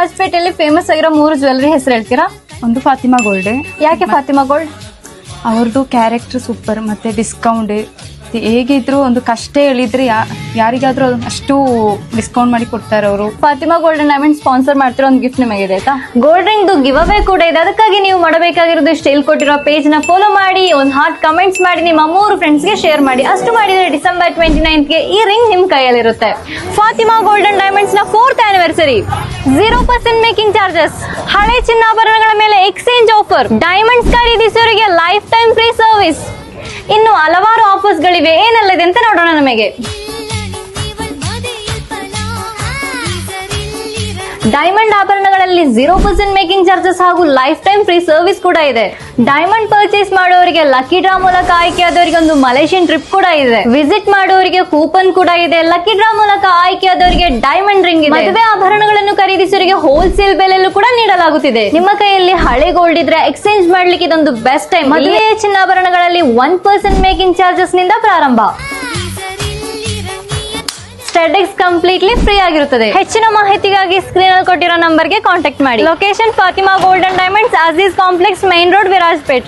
ವಿರಾಜಪೇಟೆಯಲ್ಲಿ famous ಆಗಿರೋ 3 jewellery ಹೆಸರು ಹೇಳ್ತೀರಾ? ಒಂದು ಫಾತಿಮಾ ಗೋಲ್ಡ್. ಯಾಕೆ ಫಾತಿಮಾ ಗೋಲ್ಡ್? ಅವ್ರದ್ದು ಕ್ಯಾರೆಕ್ಟರ್ ಸೂಪರ್, ಮತ್ತೆ ಡಿಸ್ಕೌಂಟ್ ಹೇಗಿದ್ರು ಒಂದು ಕಷ್ಟ ಹೇಳಿದ್ರೆ ಯಾರಿಗಾದ್ರೂ ಅಷ್ಟು ಡಿಸ್ಕೌಂಟ್ ಮಾಡಿ ಕೊಡ್ತಾರೆ ಅವರು. Fatima gold and diamond sponsor ಮಾಡ್ತಿರೋ ಒಂದು ಗಿಫ್ಟ್ ನಿಮಗೆ ಆಯ್ತಾ? ಗೋಲ್ಡ್ ರಿಂಗ್ ಗಿವ್ ಅವೇ ಕೂಡ ಇದೆ. ಅದಕ್ಕಾಗಿ ನೀವು ಮಾಡಬೇಕಾಗಿರೋದು ಇಷ್ಟು ಹೇಳ್ಕೊಟ್ಟಿರೋ ಪೇಜ್ ನ ಫಾಲೋ ಮಾಡಿ, ಒಂದು ಹಾರ್ಟ್ ಕಮೆಂಟ್ಸ್ ಮಾಡಿ, ನಿಮ್ಮ 3 ಫ್ರೆಂಡ್ಸ್ ಗೆ ಶೇರ್ ಮಾಡಿ. ಅಷ್ಟು ಮಾಡಿದ್ರೆ ಡಿಸೆಂಬರ್ 29 ಗೆ ಈ ರಿಂಗ್ ನಿಮ್ ಕೈಯಲ್ಲಿರುತ್ತೆ. ಫಾತಿಮಾ ಗೋಲ್ಡ್ ಅಂಡ್ ಡೈಮಂಡ್ಸ್ ನ 4th ಆನಿವರ್ಸರಿ, 0% ಮೇಕಿಂಗ್ ಚಾರ್ಜಸ್, ಹಳೆ ಚಿನ್ನಾಭರಣಗಳ ಮೇಲೆ ಎಕ್ಸ್ಚೇಂಜ್ ಆಫರ್, ಡೈಮಂಡ್ಸ್ ಖರೀದಿಸೋರಿಗೆ ಲೈಫ್ ಟೈಮ್ ಫ್ರೀ ಸರ್ವಿಸ್, ಇನ್ನು ಹಲವಾರು ಆಫರ್ಸ್ ಗಳಿವೆ. ಏನೆಲ್ಲ ಇದೆ ಅಂತ ನೋಡೋಣ. ನಮಗೆ ಡೈಮಂಡ್ ಆಭರಣಗಳಲ್ಲಿ 0% ಮೇಕಿಂಗ್ ಚಾರ್ಜಸ್ ಹಾಗೂ ಲೈಫ್ ಟೈಮ್ ಫ್ರೀ ಸರ್ವಿಸ್ ಕೂಡ ಇದೆ. ಡೈಮಂಡ್ ಪರ್ಚೇಸ್ ಮಾಡೋರಿಗೆ ಲಕ್ಕಿ ಡ್ರಾ ಮೂಲಕ ಆಯ್ಕೆಯಾದವರಿಗೆ ಒಂದು ಮಲೇಷಿಯನ್ ಟ್ರಿಪ್ ಕೂಡ ಇದೆ. ವಿಸಿಟ್ ಮಾಡೋರಿಗೆ ಕೂಪನ್ ಕೂಡ ಇದೆ. ಲಕ್ಕಿ ಡ್ರಾ ಮೂಲಕ ಆಯ್ಕೆಯಾದವರಿಗೆ ಡೈಮಂಡ್ ರಿಂಗ್ ಇದೆ. ಮದುವೆ ಆಭರಣಗಳನ್ನು ಖರೀದಿಸೋರಿಗೆ ಹೋಲ್ಸೇಲ್ ಬೆಲೆಯಲ್ಲೂ ಕೂಡ ನೀಡಲಾಗುತ್ತಿದೆ. ನಿಮ್ಮ ಕೈಯಲ್ಲಿ ಹಳೆ ಗೋಲ್ಡ್ ಇದ್ರೆ ಎಕ್ಸ್ಚೇಂಜ್ ಮಾಡ್ಲಿಕ್ಕೆ ಇದೊಂದು ಬೆಸ್ಟ್ ಟೈಮ್. ಮದುವೆಯ ಚಿನ್ನಾಭರಣಗಳಲ್ಲಿ 1% ಮೇಕಿಂಗ್ ಚಾರ್ಜಸ್ ನಿಂದ ಪ್ರಾರಂಭ. ಸ್ಟೆಡೆಕ್ಸ್ ಕಂಪ್ಲೀಟ್ಲಿ ಫ್ರೀ ಆಗಿರುತ್ತದೆ. ಹೆಚ್ಚಿನ ಮಾಹಿತಿಗಾಗಿ ಸ್ಕ್ರೀನ್ ಅಲ್ಲಿ ಕೊಟ್ಟಿರೋ ನಂಬರ್ಗೆ ಕಾಂಟ್ಯಾಕ್ಟ್ ಮಾಡಿ. Location Fatima gold and diamonds, Aziz complex, main road, Virajpet.